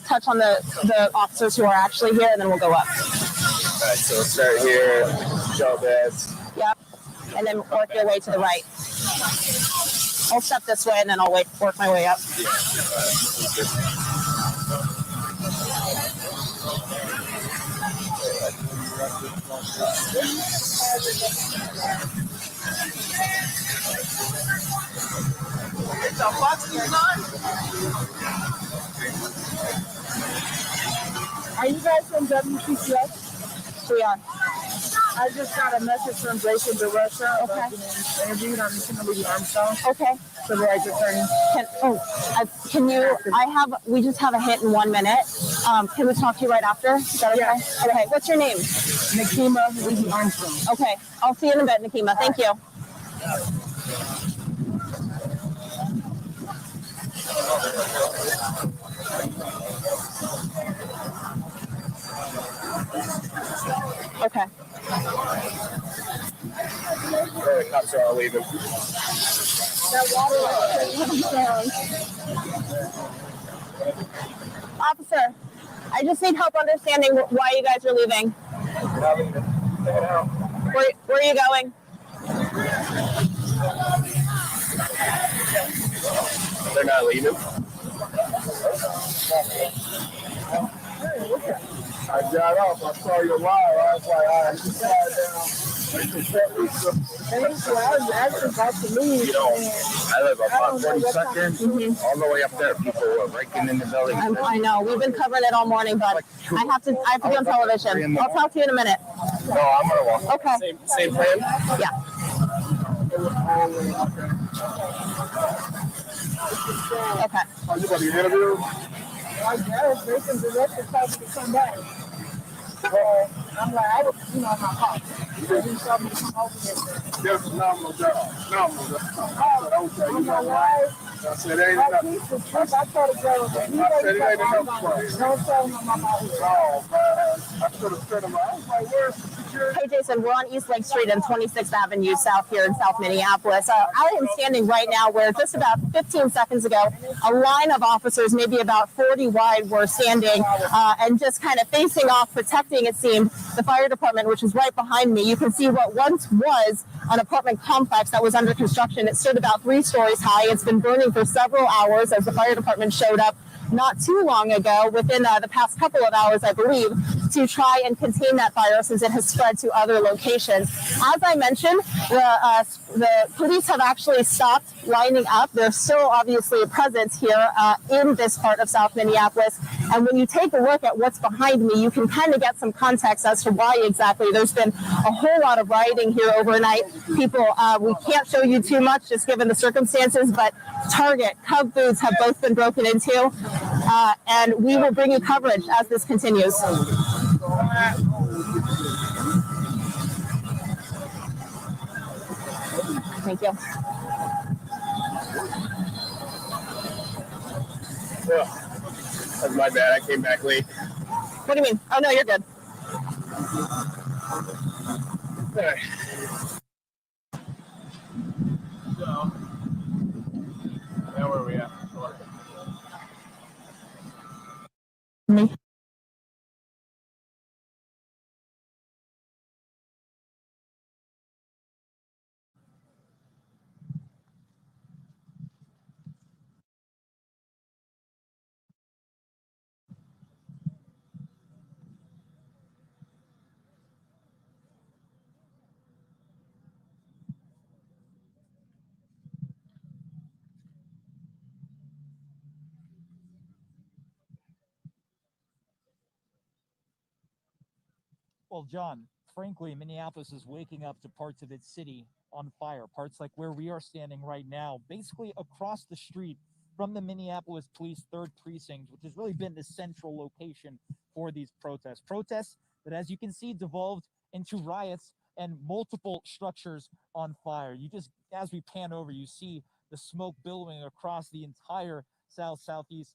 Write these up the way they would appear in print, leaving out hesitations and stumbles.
touch on the officers who are actually here, and then we'll go up. All right, so we'll start here, show this. Yep, and then work your way to the right. I'll step this way, and then I'll work my way up. Are you guys from WPCS? We are. I just got a message from Jason DeRusha about being interviewed on Kimberly Armstrong. Okay. Civil rights attorney. We just have a hit in 1 minute. Can we talk to you right after? Is that okay? Yeah. Okay. What's your name? Nakima Armstrong. Okay. I'll see you in a bit, Nakima. Thank you. Okay. The cops are all leaving. Officer, I just need help understanding why you guys are leaving. Where are you going? They're not leaving. I got up. I saw your wire. I was like, all right, just slide down. I was actually about to leave. I live about 42nd, all the way up there. People were breaking in the building. I know. We've been covering it all morning, but I have to be on television. I'll talk to you in a minute. No, I'm gonna walk. Okay. Same plan? Yeah. Okay. Are you going to be interviewed? I guess they can direct the person to come back. So I'm like, I was, my car. He saw me come over there. That's a phenomenal job. Phenomenal job. I'm like, why? I said, ain't enough. I told the girl, but he ain't enough. Don't tell him I'm out here. Oh, man. I should have said him. I was like, where's the security? Hey, Jason, we're on East Lake Street and 26th Avenue South here in South Minneapolis. I am standing right now where just about 15 seconds ago, a line of officers, maybe about 40 wide, were standing and just kind of facing off, protecting, it seemed, the fire department, which is right behind me. You can see what once was an apartment complex that was under construction. It stood about 3 stories high. It's been burning for several hours as the fire department showed up not too long ago, within the past couple of hours, I believe, to try and contain that fire since it has spread to other locations. As I mentioned, the police have actually stopped lining up. There's still obviously a presence here in this part of South Minneapolis. And when you take a look at what's behind me, you can kind of get some context as to why exactly. There's been a whole lot of rioting here overnight. People, we can't show you too much just given the circumstances, but Target, Cub Foods have both been broken into. And we will bring you coverage as this continues. Thank you. That's my bad. I came back late. What do you mean? Oh, no, you're good. All right. So, now where are we at? Me. Well, John, frankly, Minneapolis is waking up to parts of its city on fire, parts like where we are standing right now, basically across the street from the Minneapolis Police 3rd Precinct, which has really been the central location for these protests. Protests that, as you can see, devolved into riots and multiple structures on fire. You just, as we pan over, you see the smoke billowing across the entire southeast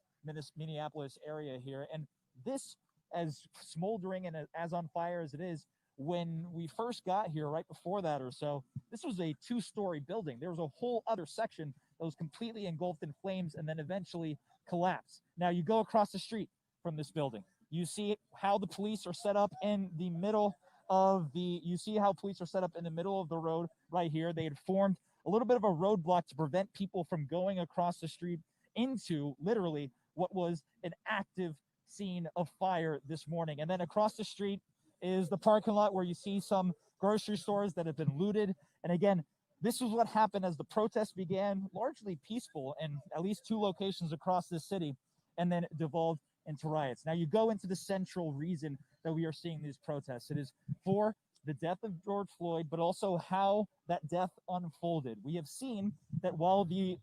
Minneapolis area here. And this, as smoldering and as on fire as it is, when we first got here, right before that or so, this was a 2-story building. There was a whole other section that was completely engulfed in flames and then eventually collapsed. Now you go across the street, from this building. You see how the police are set up in the middle of the road right here. They had formed a little bit of a roadblock to prevent people from going across the street into literally what was an active scene of fire this morning. And then across the street is the parking lot where you see some grocery stores that have been looted. And again, this is what happened as the protest began, largely peaceful in at least 2 locations across this city, and then it devolved into riots. Now you go into the central reason that we are seeing these protests. It is for the death of George Floyd, but also how that death unfolded. We have seen that while the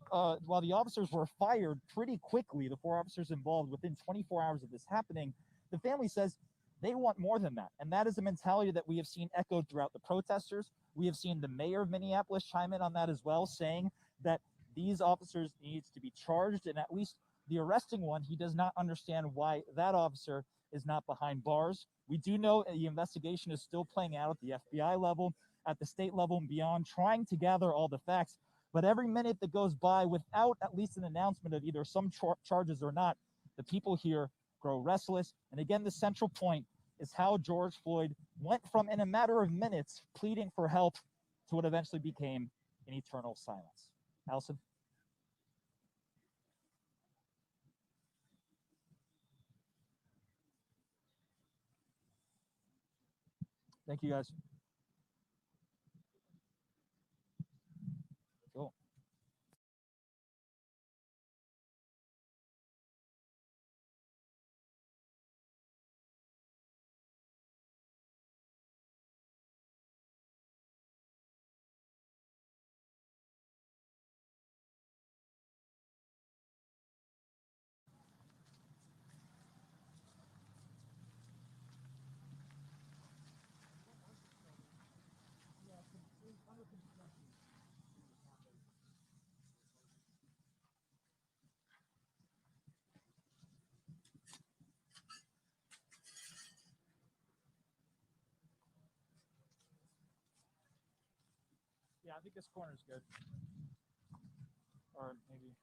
officers were fired pretty quickly, the 4 officers involved within 24 hours of this happening, the family says they want more than that. And that is a mentality that we have seen echoed throughout the protesters. We have seen the mayor of Minneapolis chime in on that as well, saying that these officers needs to be charged, and at least the arresting one, he does not understand why that officer is not behind bars. We do know the investigation is still playing out at the FBI level, at the state level and beyond, trying to gather all the facts. But every minute that goes by without at least an announcement of either some charges or not, the people here grow restless. And again, the central point is how George Floyd went from, in a matter of minutes, pleading for help to what eventually became an eternal silence. Allison? Thank you, guys. Cool. Yeah, I think this corner is good. Or maybe.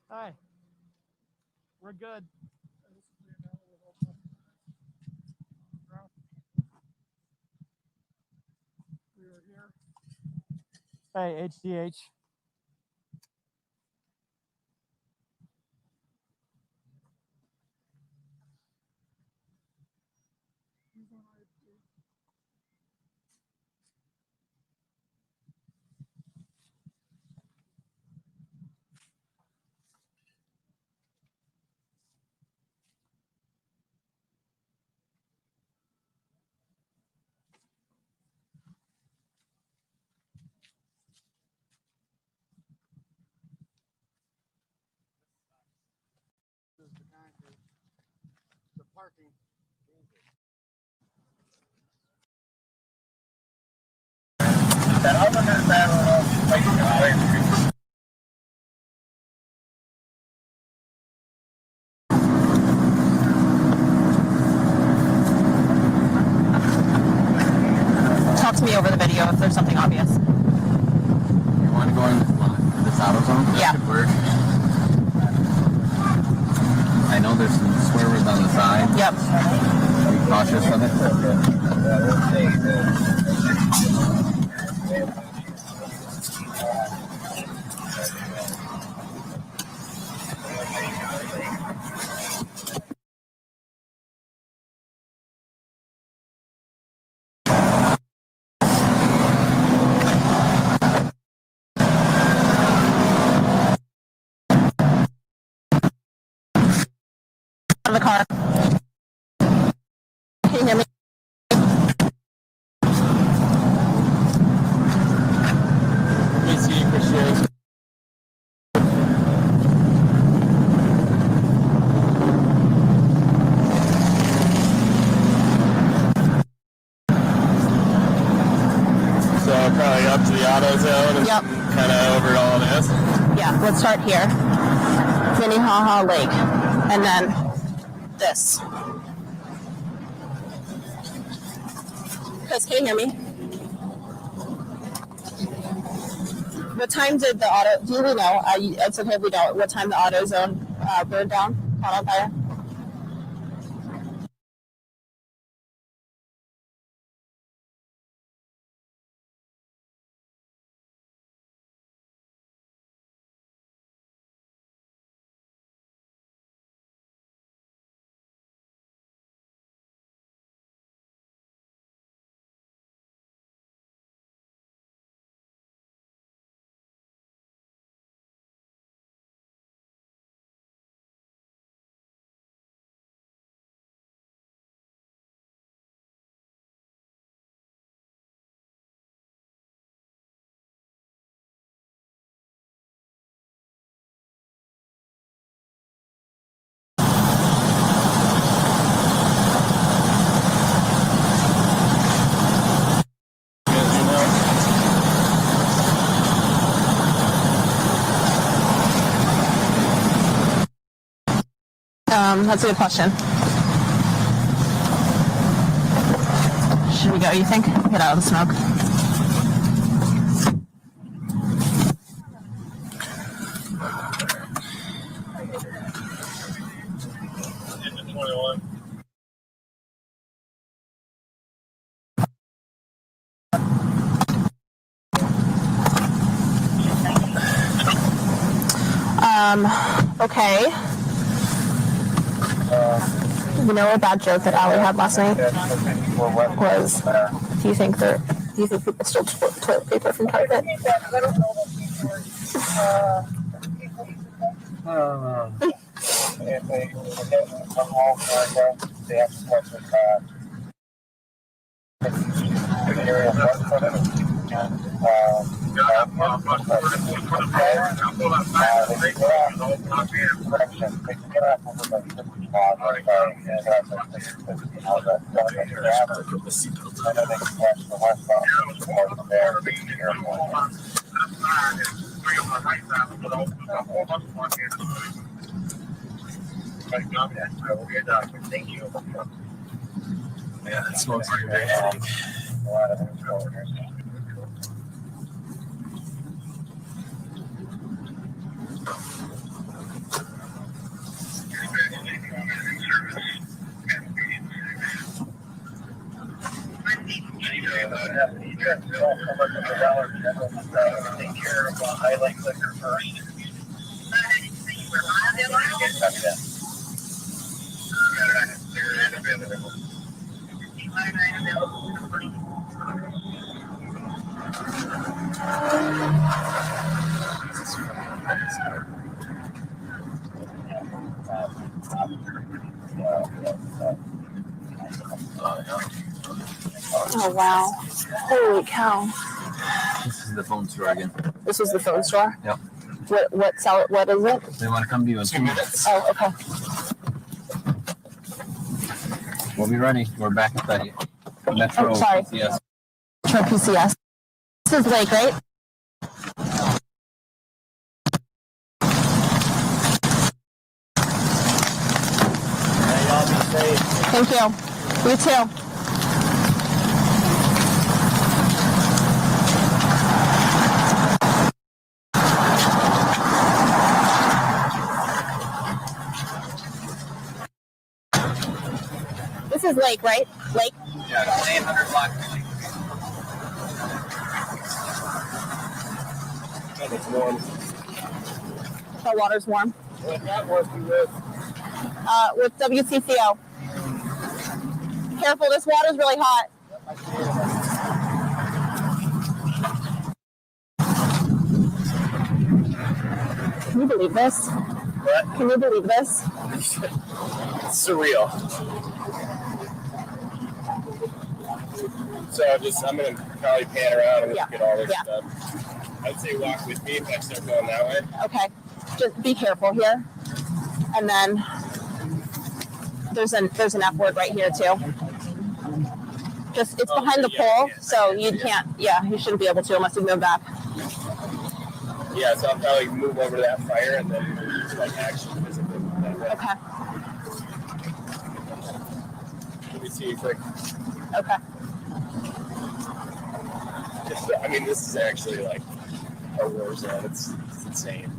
Hi. We're good. We were here. Hey, HDH. The parking. Talk to me over the video if there's something obvious. You want to go in this auto zone? That Yeah. could work. I know there's some swear words on the side. Yep. Be cautious of it. Out of the car. Can you hear me? Let me see, Christian. So probably up to the auto zone and Yep. kind of over all this. Yeah, let's start here. Minnehaha Lake. and then this. Chris, can you hear me? What time did the auto? Do we know? It's okay if we don't. What time the AutoZone burned down? Caught on fire. That's a good question. Should we go, you think? Get out of the smoke. Okay. You know, a bad joke that Allie had last night was, do you think people stole toilet paper from Target? Thank you. Yeah, that smoke's like very heavy. Take care of highlight liquor first. Oh, wow. Holy cow. This is the phone store again. This is the phone store? Yep. What is it? They want to come to you in 2 minutes. Oh, okay. We'll be ready. We're back at the Metro Oh, sorry. PCS. Metro PCS. This is Lake, right? Thank you. You too. This is Lake, right? Lake? Yeah, 800 block. It's warm. The water's warm. What was you with? With WCCO. Careful, this water's really hot. Can you believe this? What? Can you believe this? It's surreal. So I'm gonna probably pan around and look at all this stuff. I'd say walk with me if I start going that way. Okay. Just be careful here. And then there's an F word right here too. Just it's behind the pole, so you can't. Yeah, you shouldn't be able to unless you move back. Yeah, so I'll probably move over to that fire and then like actually physically move that Okay. Let me see quick. Okay. I mean, this is actually like a war zone. It's insane.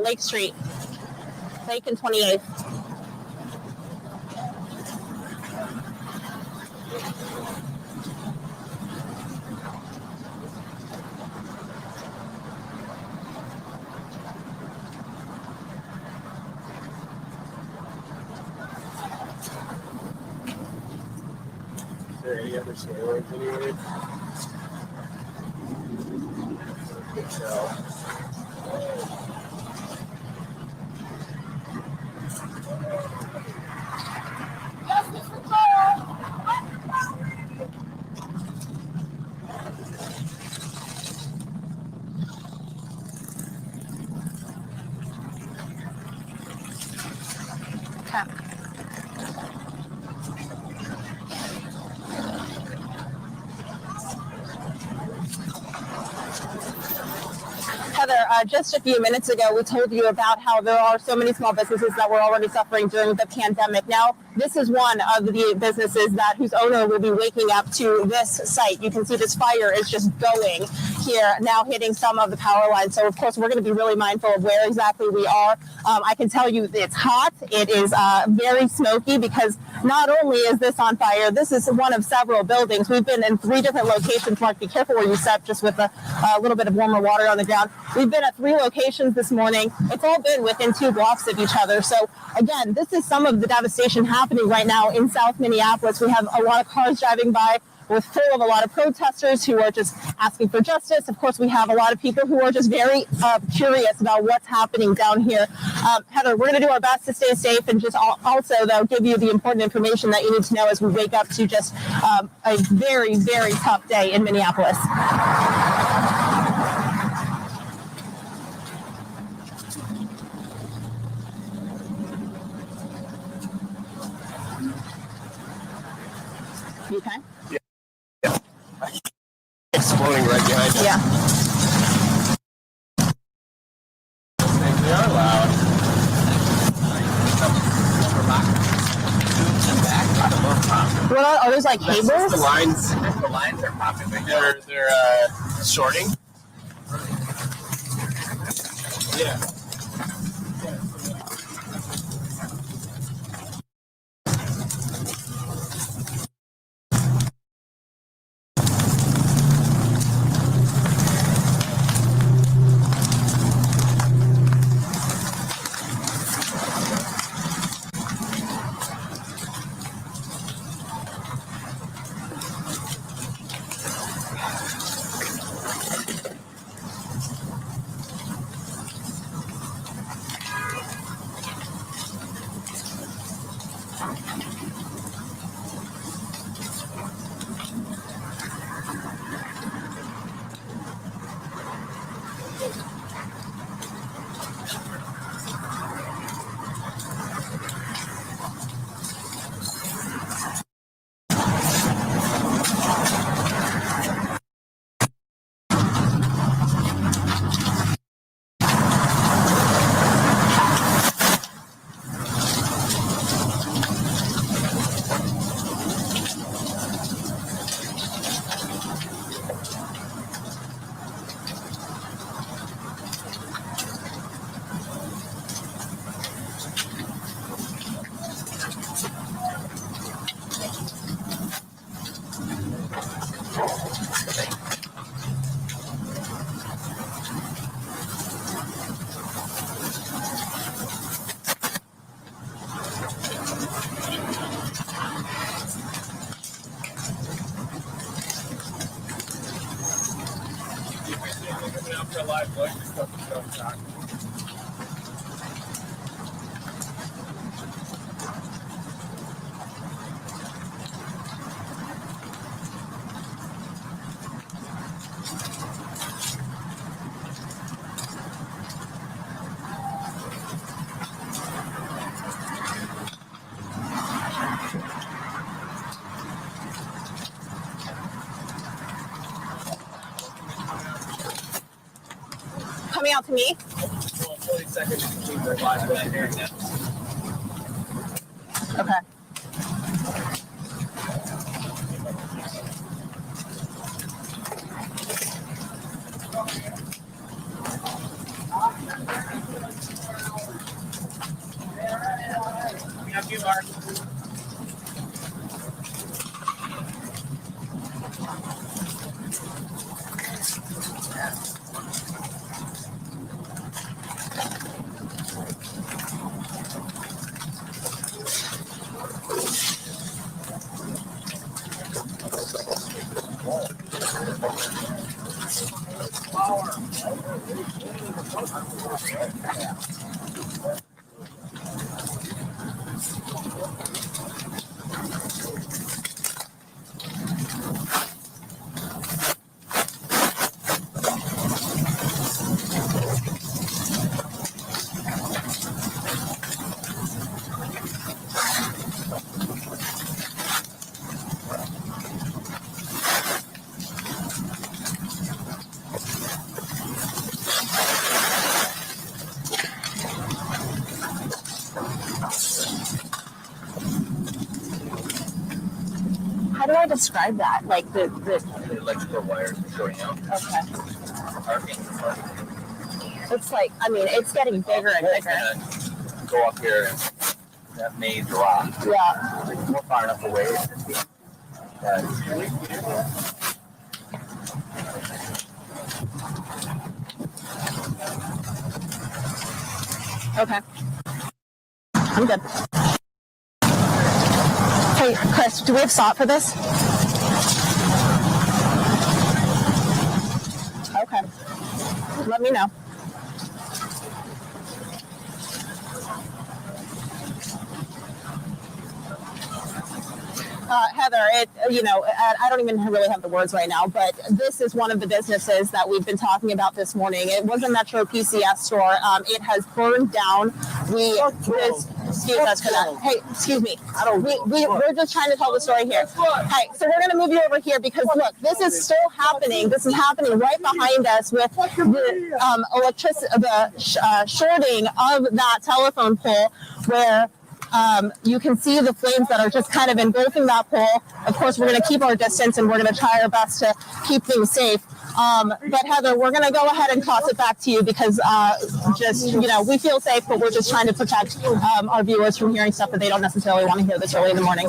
Lake Street. Lake and 28th. Is there any other steroids anywhere? Good show. Heather, just a few minutes ago, we told you about how there are so many small businesses that were already suffering during the pandemic. Now, this is one of the businesses whose owner will be waking up to this site. You can see this fire is just going here, now hitting some of the power lines. So, of course, we're going to be really mindful of where exactly we are. I can tell you it's hot. It is very smoky because not only is this on fire, this is one of several buildings. We've been in 3 different locations. Mark, be careful where you step, just with a little bit of warmer water on the ground. We've been at 3 locations this morning. It's all been within 2 blocks of each other. So, again, this is some of the devastation happening right now in South Minneapolis. We have a lot of cars driving by. We're full of a lot of protesters who are just asking for justice. Of course, we have a lot of people who are just very curious about what's happening down here. Heather, we're going to do our best to stay safe and just also, though, give you the important information that you need to know as we wake up to just a very, very tough day in Minneapolis. You okay? Yeah. Exploding right behind us. Yeah. They are loud. What are those, like cables? The lines are popping. They're shorting. Yeah. Coming out for a live look, just up the shot. Coming out to me? 40 seconds to keep their live look here. Okay. Have you, Mark? How do I describe that? Like the electrical wires shorting out. okay. Arcing. It's like, I mean, it's getting bigger and bigger. Go up here and that may drop. Yeah. We're far enough away. Okay. I'm good. Hey, Chris, do we have salt for this? Okay. Let me know. Heather, I don't even really have the words right now, but this is one of the businesses that we've been talking about this morning. It was a Metro PCS store. It has burned down. Excuse us for that. Hey, excuse me. We're just trying to tell the story here. Hey, so we're going to move you over here because, look, this is still happening. This is happening right behind us with the electricity, shorting of that telephone pole where you can see the flames that are just kind of engulfing that pole. Of course, we're going to keep our distance and we're going to try our best to keep things safe. But Heather, we're going to go ahead and toss it back to you because we feel safe, but we're just trying to protect our viewers from hearing stuff that they don't necessarily want to hear this early in the morning.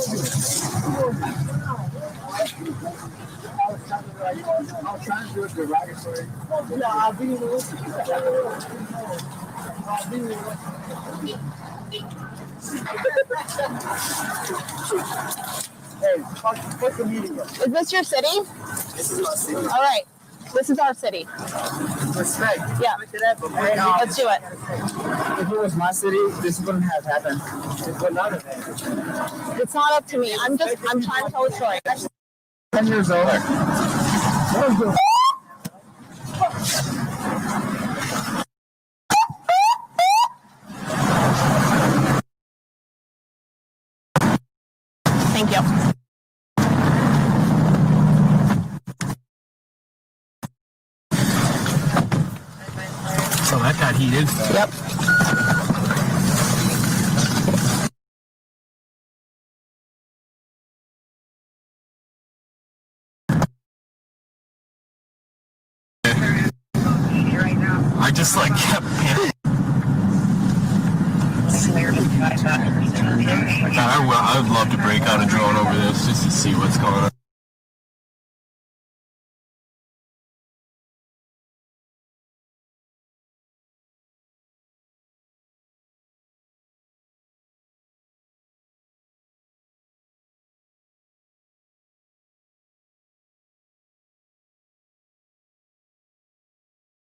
I'll try and do it derogatory. No, I'll be in the Hey, what's the meeting? Is this your city? This is my city. All right. This is our city. Respect. Yeah. Let's do it. If it was my city, this wouldn't have happened. It would not have happened. It's not up to me. I'm trying to tell a story. 10 years old. Thank you. So that got heated. Yep. I just kept panicking. God, I would love to break out a drone over this just to see what's going on.